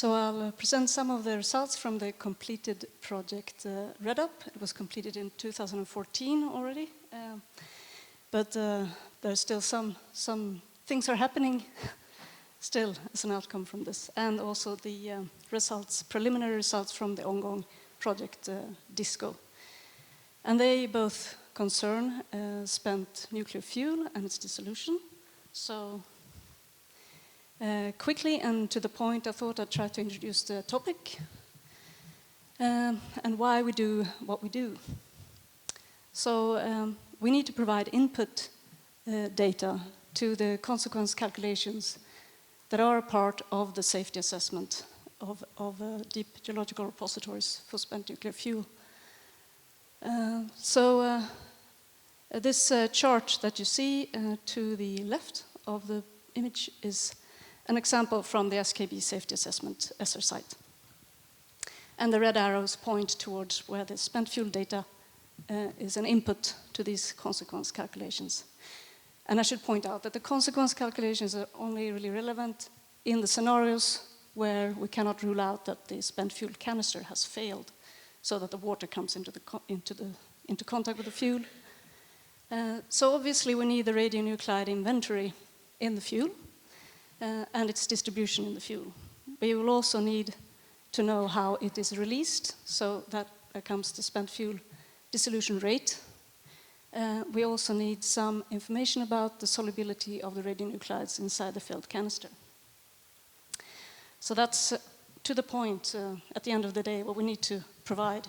So I'll present some of the results from the completed project REDUP. It was completed in 2014 already, but there's still some things are happening still as an outcome from this, and also the preliminary results from the ongoing project DISCO. And they both concern spent nuclear fuel and its dissolution. So quickly and to the point, I thought I'd try to introduce the topic and why we do what we do. So we need to provide input data to the consequence calculations that are a part of the safety assessment of deep geological repositories for spent nuclear fuel. This chart that you see to the left of the image is an example from the SKB safety assessment ESSER site. And the red arrows point towards where the spent fuel data is an input to these consequence calculations. And I should point out that the consequence calculations are only really relevant in the scenarios where we cannot rule out that the spent fuel canister has failed, so that the water comes into contact with the fuel. So obviously we need the radionuclide inventory in the fuel and its distribution in the fuel. We will also need to know how it is released, so that comes the spent fuel dissolution rate. We also need some information about the solubility of the radionuclides inside the filled canister. So that's to the point, at the end of the day, what we need to provide.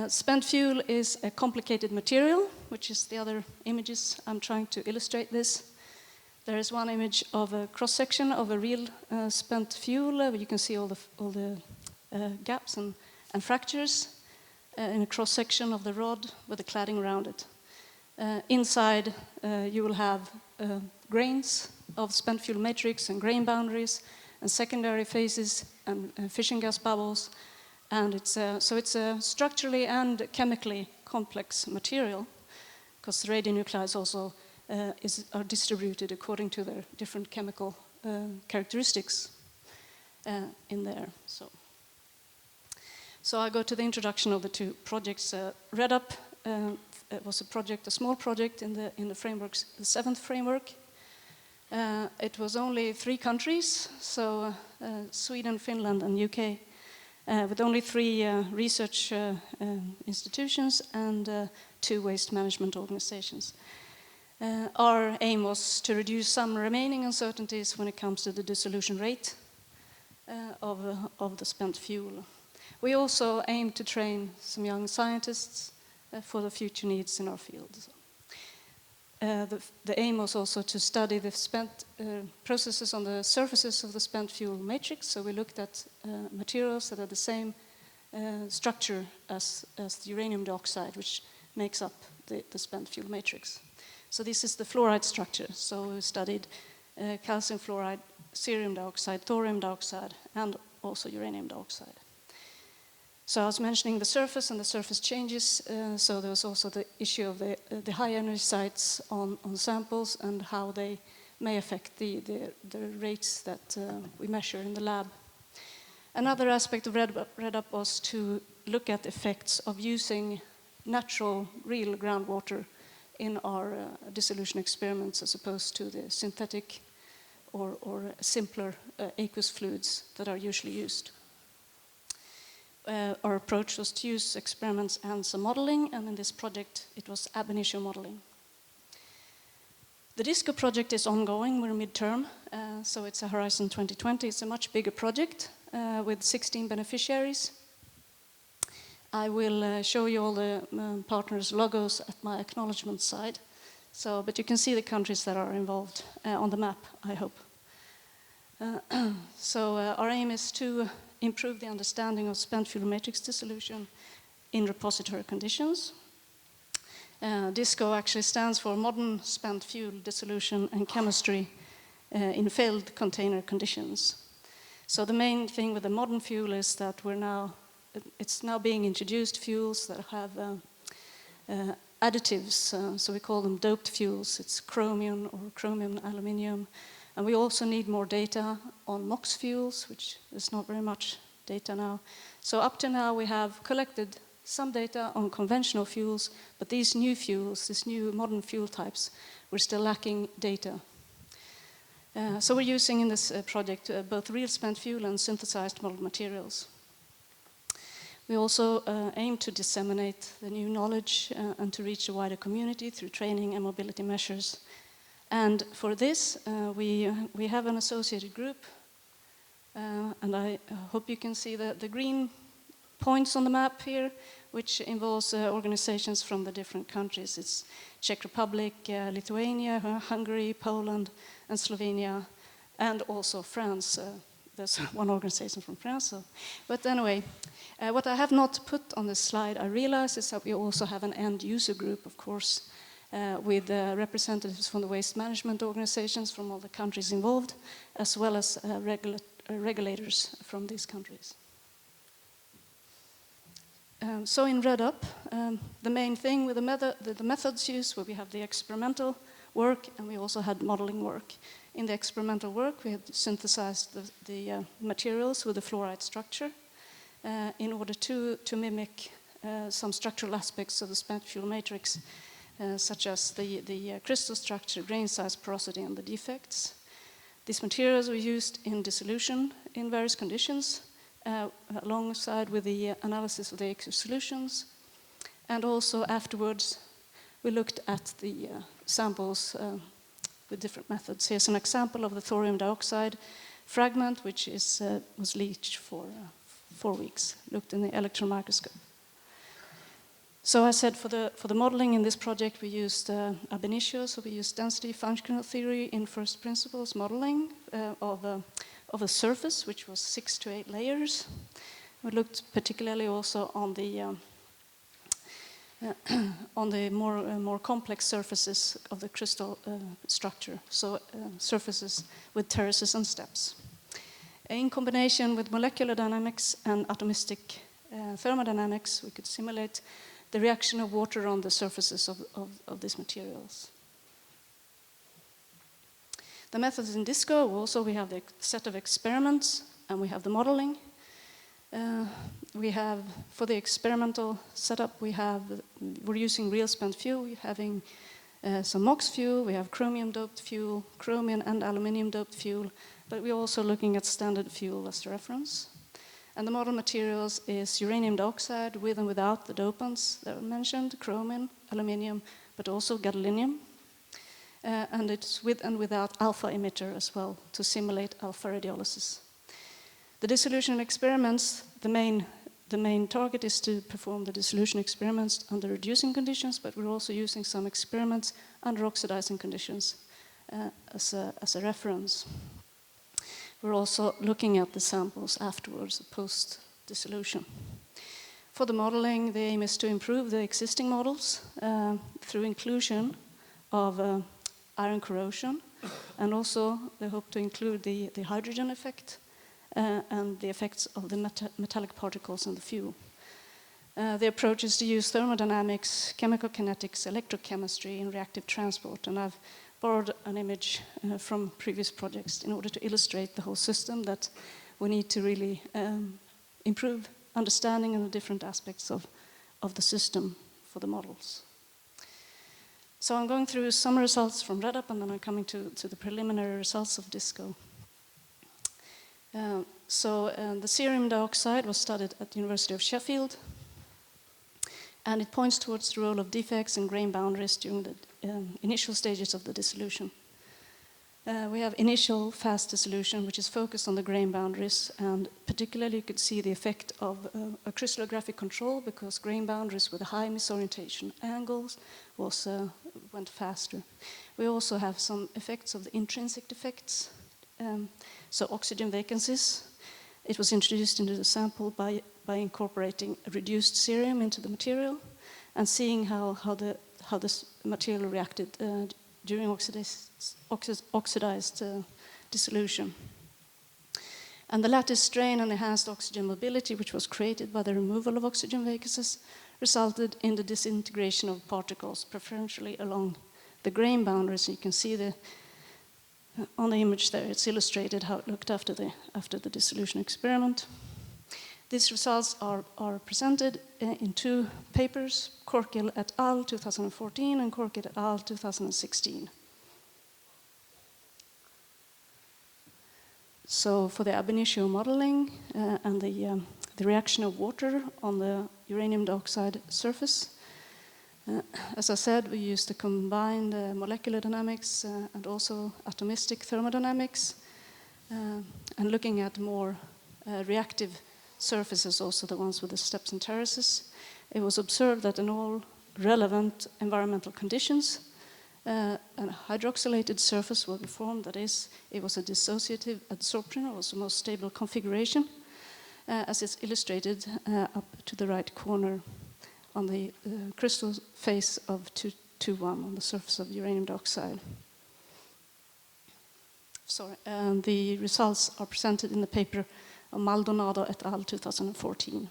Spent fuel is a complicated material, which is the other images I'm trying to illustrate this. There is one image of a cross-section of a real spent fuel, where you can see all the gaps and fractures in a cross-section of the rod with the cladding around it. Inside, you will have grains of spent fuel matrix and grain boundaries and secondary phases and fission gas bubbles. And it's a structurally and chemically complex material, because the radionuclides also are distributed according to their different chemical characteristics in there. So I go to the introduction of the two projects. REDUP it was a small project in the frameworks, the 7th framework. It was only 3 countries, so Sweden, Finland, and UK, with only 3 research institutions and 2 waste management organizations. Our aim was to reduce some remaining uncertainties when it comes to the dissolution rate of the spent fuel. We also aim to train some young scientists for the future needs in our field. The aim was also to study the spent processes on the surfaces of the spent fuel matrix. So we looked at materials that are the same structure as the uranium dioxide, which makes up the spent fuel matrix. So this is the fluoride structure. So we studied calcium fluoride, cerium dioxide, thorium dioxide, and also uranium dioxide. So I was mentioning the surface and the surface changes. So there was also the issue of the high energy sites on samples and how they may affect the rates that we measure in the lab. Another aspect of REDUP was to look at effects of using natural, real groundwater in our dissolution experiments, as opposed to the synthetic or simpler aqueous fluids that are usually used. Our approach was to use experiments and some modeling, and in this project it was ab initio modeling. The DISCO project is ongoing, we're midterm, so it's a Horizon 2020. It's a much bigger project with 16 beneficiaries. I will show you all the partners' logos at my acknowledgement side, but you can see the countries that are involved on the map, I hope. Our aim is to improve the understanding of spent fuel matrix dissolution in repository conditions. DISCO actually stands for Modern Spent Fuel Dissolution and Chemistry in Failed Container Conditions. So the main thing with the modern fuel is that it's now being introduced fuels that have additives, so we call them doped fuels. It's chromium or chromium aluminium, And we also need more data on MOX fuels, which is not very much data now. So up to now we have collected some data on conventional fuels, but these new fuels, these new modern fuel types, we're still lacking data. So we're using in this project both real spent fuel and synthesized model materials. We also aim to disseminate the new knowledge and to reach a wider community through training and mobility measures. And for this, we have an associated group, and I hope you can see the green points on the map here, which involves organizations from the different countries. It's Czech Republic, Lithuania, Hungary, Poland, and Slovenia, and also France. There's one organization from France. So. But anyway, what I have not put on this slide, I realize, is that we also have an end user group, of course, with representatives from the waste management organizations from all the countries involved, as well as regulators from these countries. So in REDUP, the main thing with the methods used, where we have the experimental work and we also had modeling work. In the experimental work, we had synthesized the materials with the fluoride structure in order to mimic some structural aspects of the spent fuel matrix, such as the crystal structure, grain size, porosity, and the defects. These materials were used in dissolution in various conditions, alongside with the analysis of the aqueous solutions. And also afterwards, we looked at the samples with different methods. Here's an example of the thorium dioxide fragment, which was leached for 4 weeks, looked in the electron microscope. So I said for the modeling in this project, we used ab initio, so we used density functional theory in first principles modeling of a surface, which was 6 to 8 layers. We looked particularly also on the more complex surfaces of the crystal structure, so surfaces with terraces and steps. In combination with molecular dynamics and atomistic thermodynamics, we could simulate the reaction of water on the surfaces of these materials. The methods in DISCO, also we have the set of experiments and we have the modeling. We have, for the experimental setup, we're using real spent fuel. We're having some MOX fuel, we have chromium-doped fuel, chromium and aluminium-doped fuel, but we're also looking at standard fuel as a reference. And the model materials is uranium dioxide with and without the dopants that were mentioned, chromium, aluminium, but also gadolinium. And it's with and without alpha emitter as well to simulate alpha radiolysis. The dissolution experiments, the main target is to perform the dissolution experiments under reducing conditions, but we're also using some experiments under oxidizing conditions as a reference. We're also looking at the samples afterwards, post-dissolution. For the modeling, the aim is to improve the existing models through inclusion of iron corrosion, and also they hope to include the hydrogen effect and the effects of the metallic particles in the fuel. The approach is to use thermodynamics, chemical kinetics, electrochemistry, and reactive transport, and I've borrowed an image from previous projects in order to illustrate the whole system, that we need to really improve understanding of the different aspects of the system for the models. So I'm going through some results from REDUP, and then I'm coming to the preliminary results of DISCO. The cerium dioxide was studied at the University of Sheffield, and it points towards the role of defects and grain boundaries during the initial stages of the dissolution. We have initial fast dissolution, which is focused on the grain boundaries, and particularly you could see the effect of a crystallographic control, because grain boundaries with high misorientation angles went faster. We also have some effects of the intrinsic defects, so oxygen vacancies. It was introduced into the sample by incorporating a reduced cerium into the material and seeing how this material reacted during oxidized dissolution. And the lattice strain and enhanced oxygen mobility, which was created by the removal of oxygen vacancies, resulted in the disintegration of particles, preferentially along the grain boundaries. You can see On the image there, it's illustrated how it looked after the dissolution experiment. These results are presented in two papers, Korkil et al. 2014 and Korkil et al. 2016. So for the ab initio modeling and the reaction of water on the uranium dioxide surface, as I said, we used the combined molecular dynamics and also atomistic thermodynamics, and looking at more reactive surfaces, also the ones with the steps and terraces. It was observed that in all relevant environmental conditions, a hydroxylated surface will be formed. That is, it was a dissociative adsorption. It was the most stable configuration, as is illustrated up to the right corner on the crystal face of 221 on the surface of uranium dioxide. Sorry, and the results are presented in the paper of Maldonado et al. 2014.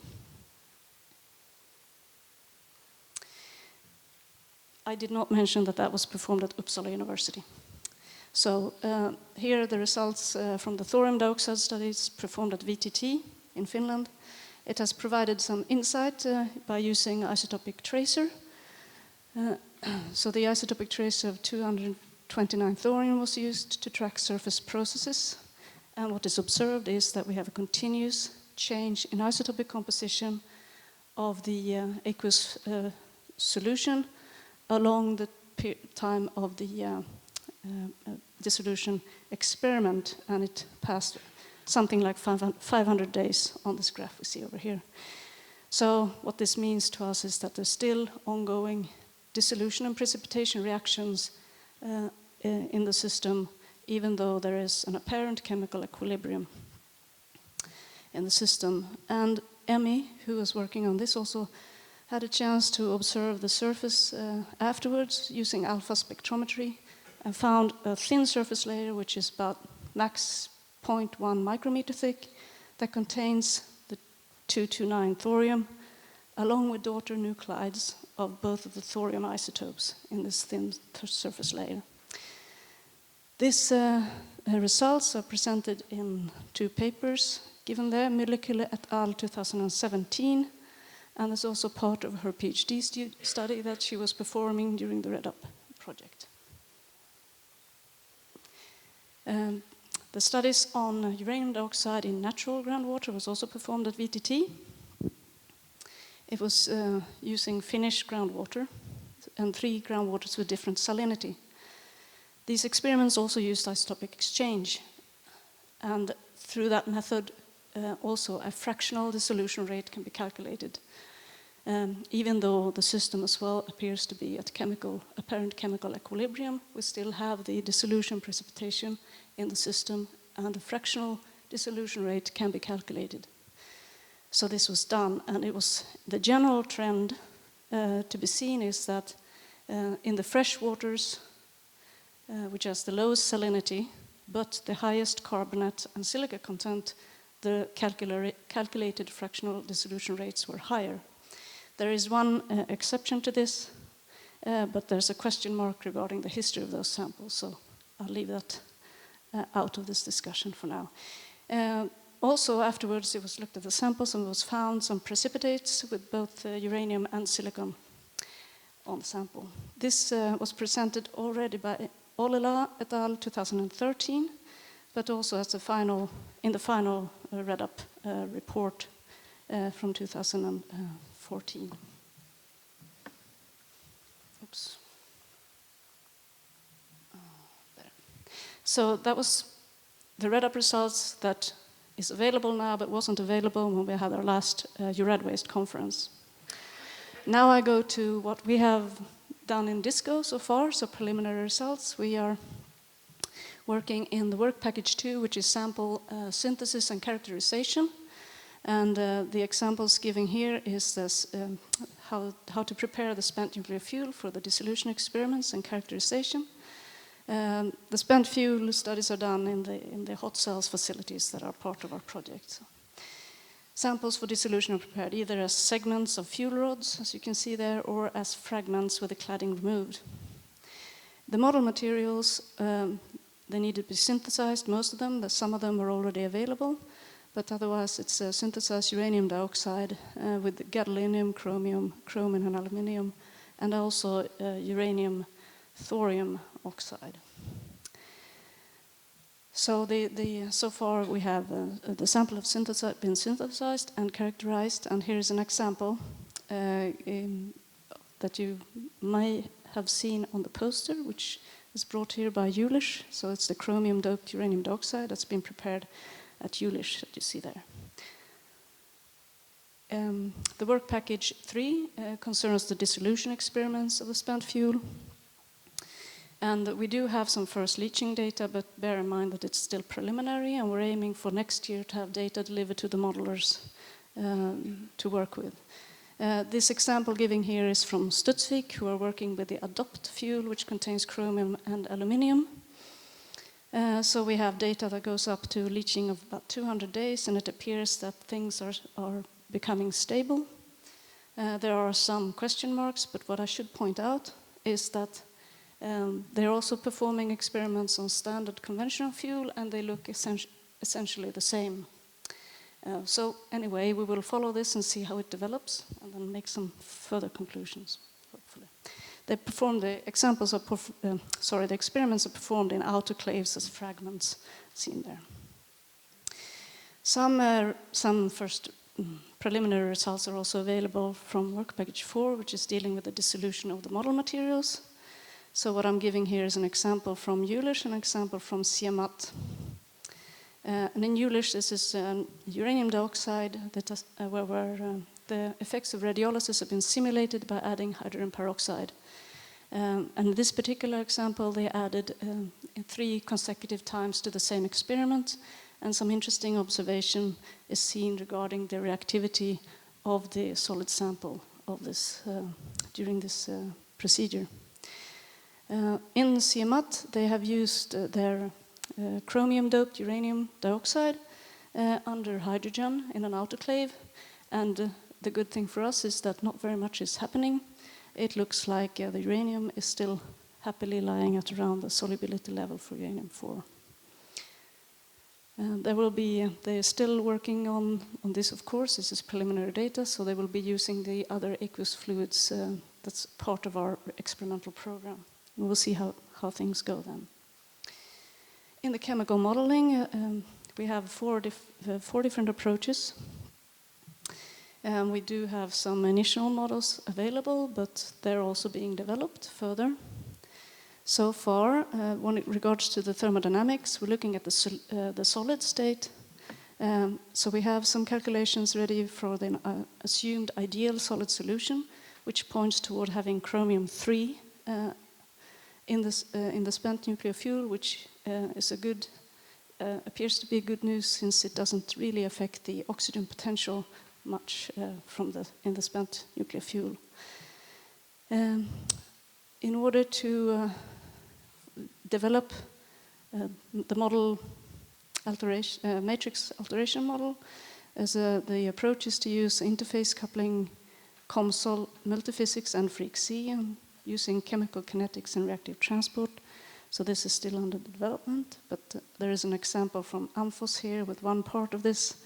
I did not mention that was performed at Uppsala University. So here are the results from the thorium dioxide studies performed at VTT in Finland. It has provided some insight by using isotopic tracer. So the isotopic tracer of 229 thorium was used to track surface processes. And what is observed is that we have a continuous change in isotopic composition of the aqueous solution along the time of the dissolution experiment, and it passed something like 500 days on this graph we see over here. So what this means to us is that there's still ongoing dissolution and precipitation reactions in the system, even though there is an apparent chemical equilibrium in the system. And Emmy, who was working on this, also had a chance to observe the surface afterwards using alpha spectrometry and found a thin surface layer which is about max 0.1 micrometer thick that contains the 229 thorium along with daughter nuclides of both of the thorium isotopes in this thin surface layer. These results are presented in two papers given there, Molecular et al. 2017, and is also part of her PhD study that she was performing during the REDUP project. The studies on uranium dioxide in natural groundwater was also performed at VTT. It was using Finnish groundwater and 3 groundwaters with different salinity. These experiments also used isotopic exchange, and through that method also a fractional dissolution rate can be calculated. Even though the system as well appears to be at apparent chemical equilibrium, we still have the dissolution precipitation in the system, and the fractional dissolution rate can be calculated. So this was done, and it was the general trend to be seen is that in the fresh waters, which has the lowest salinity, but the highest carbonate and silica content, the calculated fractional dissolution rates were higher. There is one exception to this, but there's a question mark regarding the history of those samples, so I'll leave that out of this discussion for now. Also, afterwards, it was looked at the samples and was found some precipitates with both uranium and silicon on the sample. This was presented already by Ollila et al. 2013, but also as in the final REDUP report from 2014. Oops. There. So that was the REDUP results that is available now, but wasn't available when we had our last EURADWASTE conference. Now I go to what we have done in DISCO so far, so preliminary results. We are working in the work package 2, which is sample synthesis and characterization. And the examples given here is this, how to prepare the spent nuclear fuel for the dissolution experiments and characterization. The spent fuel studies are done in the hot cells facilities that are part of our project. So, samples for dissolution are prepared either as segments of fuel rods, as you can see there, or as fragments with the cladding removed. The model materials, they need to be synthesized, most of them. Some of them are already available, but otherwise it's synthesized uranium dioxide with gadolinium, chromium, and aluminium, and also uranium thorium oxide. So so far we have the sample have been synthesized and characterized, and here is an example that you may have seen on the poster, which is brought here by EURADWASTE. So it's the chromium-doped uranium dioxide that's been prepared at EURADWASTE that you see there. The work package 3 concerns the dissolution experiments of the spent fuel. And we do have some first leaching data, but bear in mind that it's still preliminary, and we're aiming for next year to have data delivered to the modelers to work with. This example given here is from Studsvik, who are working with the ADOPT fuel, which contains chromium and aluminium. So we have data that goes up to leaching of about 200 days, and it appears that things are becoming stable. There are some question marks, but what I should point out is that they're also performing experiments on standard conventional fuel, and they look essentially the same. So anyway, we will follow this and see how it develops, and then make some further conclusions, hopefully. They perform the examples of the experiments are performed in autoclaves as fragments seen there. Some first preliminary results are also available from work package 4, which is dealing with the dissolution of the model materials. So what I'm giving here is an example from EURADWASTE and an example from CIEMAT. And in EURADWASTE, this is uranium dioxide that where the effects of radiolysis have been simulated by adding hydrogen peroxide. And in this particular example, they added 3 consecutive times to the same experiment, and some interesting observation is seen regarding the reactivity of the solid sample of this during this procedure. In CIEMAT, they have used their chromium-doped uranium dioxide under hydrogen in an autoclave, and the good thing for us is that not very much is happening. It looks like the uranium is still happily lying at around the solubility level for uranium-4. They're still working on this, of course. This is preliminary data, so they will be using the other aqueous fluids that's part of our experimental program. We'll see how things go then. In the chemical modeling, we have four different approaches. We do have some initial models available, but they're also being developed further. So far, when it regards to the thermodynamics, we're looking at the solid state. So we have some calculations ready for the assumed ideal solid solution, which points toward having chromium-3 in the spent nuclear fuel, which is appears to be good news, since it doesn't really affect the oxygen potential much in the spent nuclear fuel. In order to develop the model matrix alteration model, the approach is to use interface coupling, COMSOL, multiphysics, and Freak-C, and using chemical kinetics and reactive transport. So this is still under development, but there is an example from Amphos here with one part of this,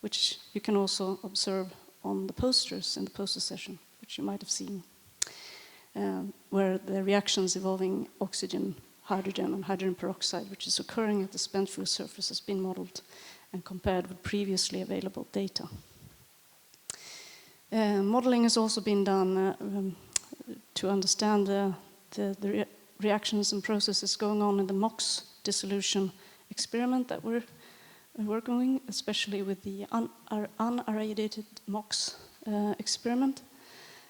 which you can also observe on the posters in the poster session, which you might have seen, where the reactions involving oxygen, hydrogen, and hydrogen peroxide, which is occurring at the spent fuel surface, has been modeled and compared with previously available data. Modeling has also been done to understand the reactions and processes going on in the MOX dissolution experiment that we're working, especially with the unirradiated MOX experiment.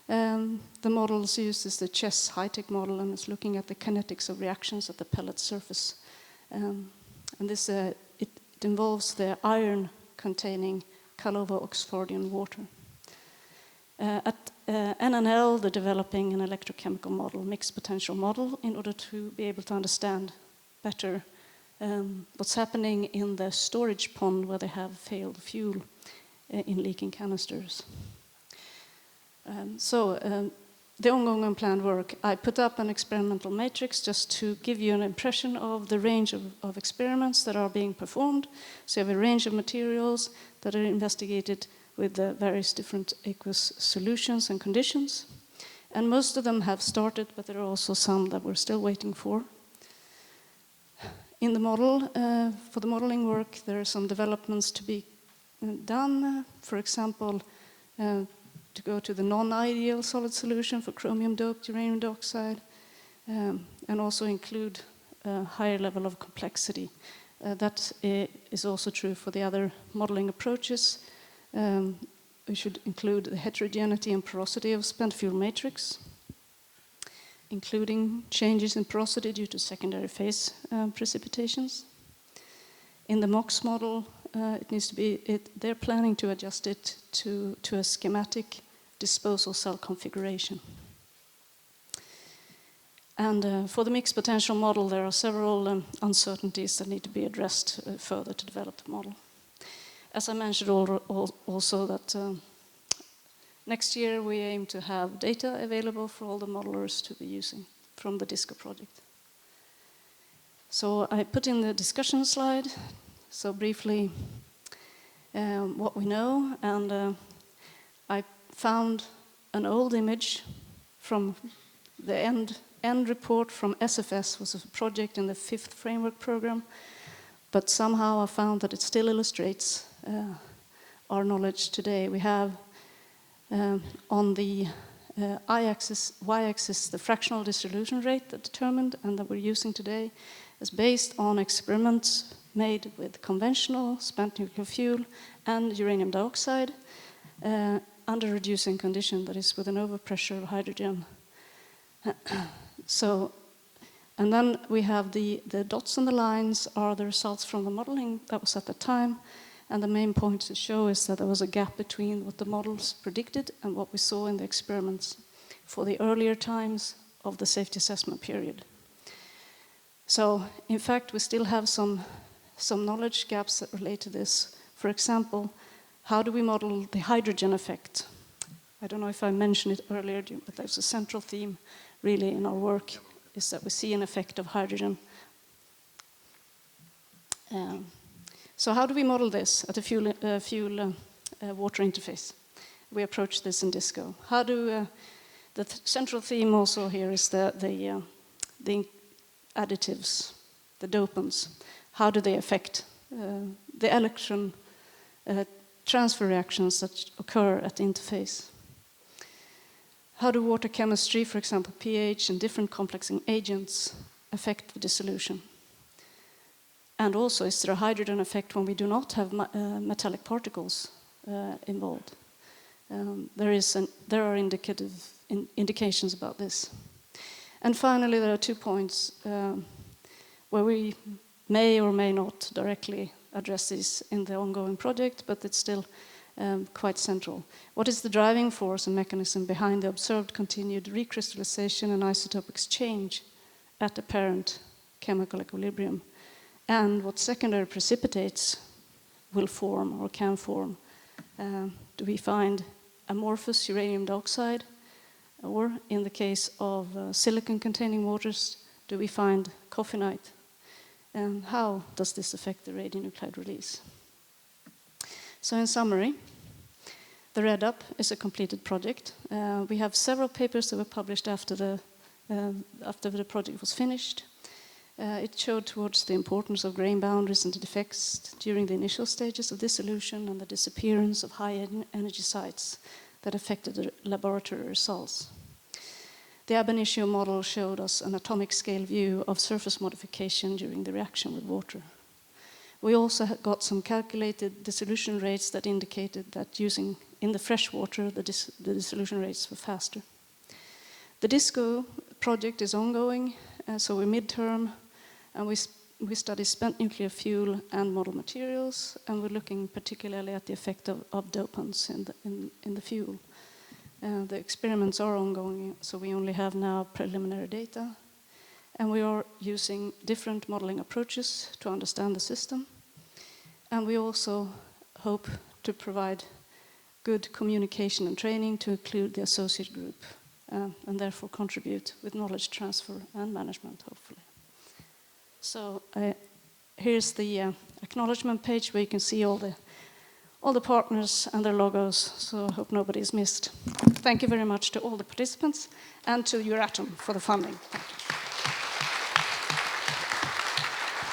The model uses the CHESS high-tech model, and is looking at the kinetics of reactions at the pellet surface. And this it involves the iron-containing Karlovo-Oxfordian water. At NNL, they're developing an electrochemical model, mixed potential model, in order to be able to understand better what's happening in the storage pond where they have failed fuel in leaking canisters. the ongoing and planned work, I put up an experimental matrix just to give you an impression of the range of experiments that are being performed. So you have a range of materials that are investigated with the various different aqueous solutions and conditions. And most of them have started, but there are also some that we're still waiting for. In the model, for the modeling work, there are some developments to be done. For example, to go to the non-ideal solid solution for chromium-doped uranium dioxide, and also include a higher level of complexity. That is also true for the other modeling approaches. We should include the heterogeneity and porosity of spent fuel matrix, including changes in porosity due to secondary phase precipitations. In the MOX model, it needs to be, they're planning to adjust it to a schematic disposal cell configuration. And for the mixed potential model, there are several uncertainties that need to be addressed further to develop the model. As I mentioned also that next year we aim to have data available for all the modelers to be using from the DISCO project. So I put in the discussion slide, so briefly what we know, and I found an old image from the end report from SFS, was a project in the 5th framework program, but somehow I found that it still illustrates our knowledge today. We have on the y-axis, the fractional dissolution rate that determined and that we're using today is based on experiments made with conventional spent nuclear fuel and uranium dioxide under reducing condition, that is with an overpressure of hydrogen. So, and then we have the dots and the lines are the results from the modeling that was at the time. And the main point to show is that there was a gap between what the models predicted and what we saw in the experiments for the earlier times of the safety assessment period. So, in fact, we still have some knowledge gaps that relate to this. For example, how do we model the hydrogen effect? I don't know if I mentioned it earlier, but there's a central theme really in our work, is that we see an effect of hydrogen. So how do we model this at a fuel-water interface? We approach this in DISCO. How do the central theme also here is the additives, the dopants. How do they affect the electron transfer reactions that occur at the interface? How do water chemistry, for example, pH and different complexing agents, affect the dissolution? And also, is there a hydrogen effect when we do not have metallic particles involved? There are indications about this. And finally, there are 2 points where we may or may not directly address these in the ongoing project, but it's still quite central. What is the driving force and mechanism behind the observed continued recrystallization and isotope exchange at apparent chemical equilibrium? And what secondary precipitates will form or can form? Do we find amorphous uranium dioxide? Or in the case of silicon-containing waters, do we find coffinite? And how does this affect the radionuclide release? So in summary, the REDUP is a completed project. We have several papers that were published after the project was finished. It showed towards the importance of grain boundaries and defects during the initial stages of dissolution and the disappearance of high energy sites that affected the laboratory results. The ab initio model showed us an atomic scale view of surface modification during the reaction with water. We also got some calculated dissolution rates that indicated that using in the fresh water, the dissolution rates were faster. The DISCO project is ongoing, so we're midterm, and we study spent nuclear fuel and model materials, and we're looking particularly at the effect of dopants in the fuel. The experiments are ongoing, so we only have now preliminary data, and we are using different modeling approaches to understand the system. And we also hope to provide good communication and training to include the associate group and therefore contribute with knowledge transfer and management, hopefully. So here's the acknowledgement page where you can see all the partners and their logos, so I hope nobody is missed. Thank you very much to all the participants and to Euratom for the funding. Thank you.